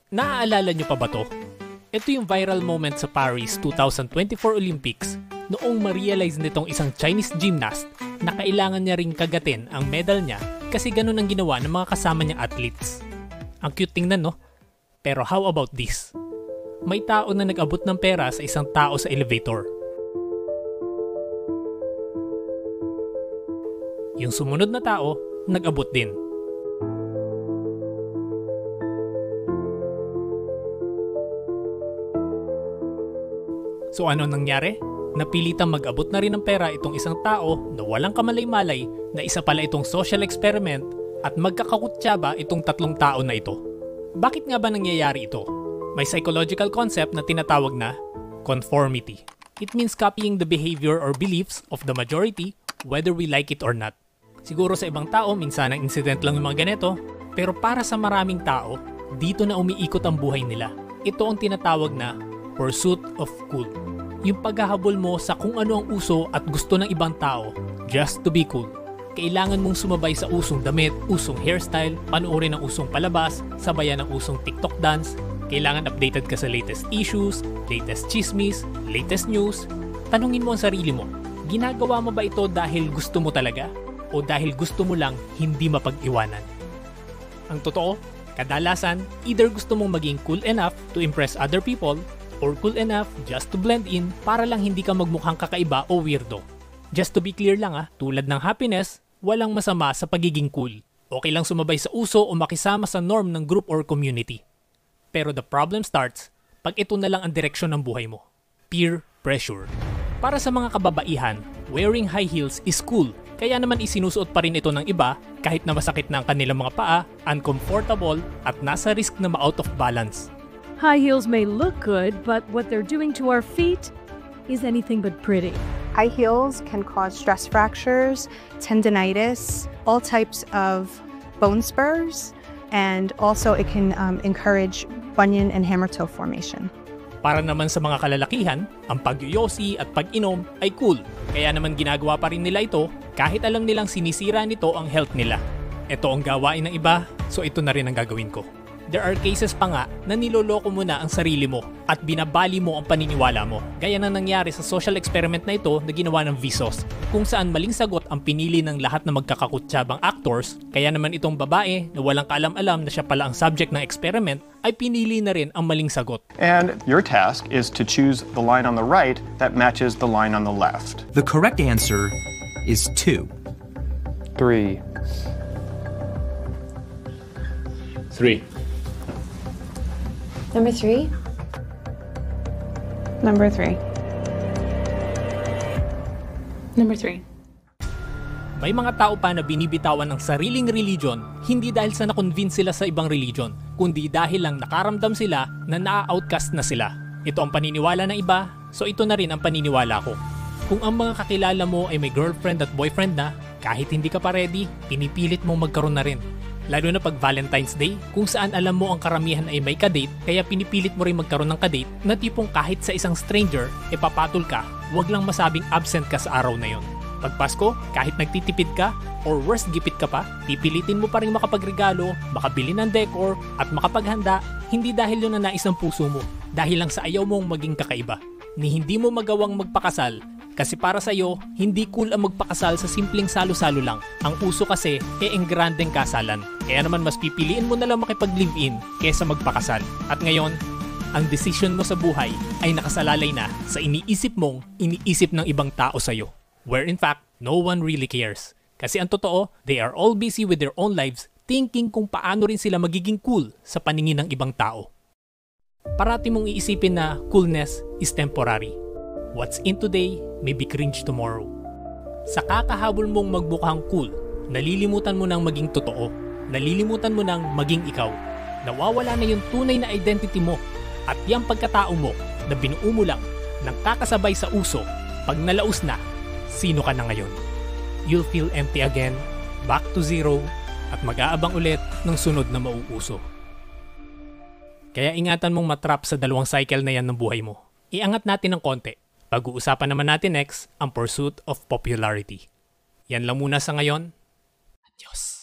Naaalala nyo pa ba to? Ito yung viral moment sa Paris 2024 Olympics noong ma-realize nitong isang Chinese gymnast na kailangan niya ring kagatin ang medal niya kasi ganun ang ginawa ng mga kasama niyang athletes. Ang cute tingnan, no? Pero how about this? May tao na nag-abot ng pera sa isang tao sa elevator. Yung sumunod na tao, nag-abot din. So ano nangyari? Napilitang mag-abot na rin ng pera itong isang tao na walang kamalay-malay na isa pala itong social experiment at magkakakutsaba itong tatlong tao na ito. Bakit nga ba nangyayari ito? May psychological concept na tinatawag na conformity. It means copying the behavior or beliefs of the majority whether we like it or not. Siguro sa ibang tao, minsan ang incident lang yung mga ganito, pero para sa maraming tao, dito na umiikot ang buhay nila. Ito ang tinatawag na pursuit of cool. Yung paghahabol mo sa kung ano ang uso at gusto ng ibang tao just to be cool. Kailangan mong sumabay sa usong damit, usong hairstyle, panoorin ang usong palabas, sabayan ang usong TikTok dance. Kailangan updated ka sa latest issues, latest chismis, latest news. Tanungin mo ang sarili mo, ginagawa mo ba ito dahil gusto mo talaga? O dahil gusto mo lang hindi mapag-iwanan? Ang totoo, kadalasan, either gusto mong maging cool enough to impress other people or cool enough just to blend in para lang hindi ka magmukhang kakaiba o weirdo. Just to be clear lang tulad ng happiness, walang masama sa pagiging cool. Okay lang sumabay sa uso o makisama sa norm ng group or community. Pero the problem starts pag ito na lang ang direksyon ng buhay mo. Peer pressure. Para sa mga kababaihan, wearing high heels is cool. Kaya naman isinusuot pa rin ito ng iba kahit na masakit na ang kanilang mga paa, uncomfortable at nasa risk na ma-out of balance. High heels may look good, but what they're doing to our feet is anything but pretty. High heels can cause stress fractures, tendinitis, all types of bone spurs, and also it can encourage bunion and hammer toe formation. Para naman sa mga kalalakihan, ang pagyoyosi at pag-inom ay cool. Kaya naman ginagawa pa rin nila ito kahit alam nilang sinisira nito ang health nila. Ito ang gawain ng iba, so ito na rin ang gagawin ko. There are cases pa nga na niloloko mo na ang sarili mo at binabali mo ang paniniwala mo. Gaya na nangyari sa social experiment na ito na ginawa ng Vsauce, kung saan maling sagot ang pinili ng lahat na magkakakutsyabang actors, kaya naman itong babae na walang kaalam-alam na siya pala ang subject ng experiment ay pinili na rin ang maling sagot. And your task is to choose the line on the right that matches the line on the left. The correct answer is 2. 3. 3. Number 3? Number 3. Number 3. May mga tao pa na binibitawan ng sariling religion hindi dahil sa na-convince sila sa ibang religion, kundi dahil lang nakaramdam sila na na-outcast na sila. Ito ang paniniwala ng iba, so ito na rin ang paniniwala ko. Kung ang mga kakilala mo ay may girlfriend at boyfriend na, kahit hindi ka pa ready, pinipilit mong magkaroon na rin. Lalo na pag Valentine's Day, kung saan alam mo ang karamihan ay may kadate, kaya pinipilit mo rin magkaroon ng kadate na tipong kahit sa isang stranger, papatol ka, wag lang masabing absent ka sa araw na yon. Pag Pasko, kahit nagtitipid ka, or worst gipit ka pa, pipilitin mo pa rin makapagregalo, makabili ng decor, at makapaghanda, hindi dahil yun na nais ng puso mo, dahil lang sa ayaw mong maging kakaiba. Ni hindi mo magawang magpakasal, kasi para sa'yo, hindi cool ang magpakasal sa simpleng salo-salo lang. Ang uso kasi, ang grandeng kasalan. Kaya naman mas pipiliin mo na lang makipag-live-in kesa magpakasal. At ngayon, ang decision mo sa buhay ay nakasalalay na sa iniisip mong iniisip ng ibang tao sa'yo. Where in fact, no one really cares. Kasi ang totoo, they are all busy with their own lives thinking kung paano rin sila magiging cool sa paningin ng ibang tao. Parati mong iisipin na coolness is temporary. What's in today may be cringe tomorrow. Sa kakahabol mong magbukhang cool, nalilimutan mo nang maging totoo. Nalilimutan mo nang maging ikaw. Nawawala na yung tunay na identity mo at yung pagkatao mo na binuo mo lang nang kakasabay sa uso. Pag nalaos na, sino ka na ngayon? You'll feel empty again, back to zero, at mag-aabang ulit ng sunod na mauuso. Kaya ingatan mong matrap sa dalawang cycle na yan ng buhay mo. Iangat natin ng konti. Pag-uusapan naman natin next ang pursuit of popularity. Yan lang muna sa ngayon. Adios!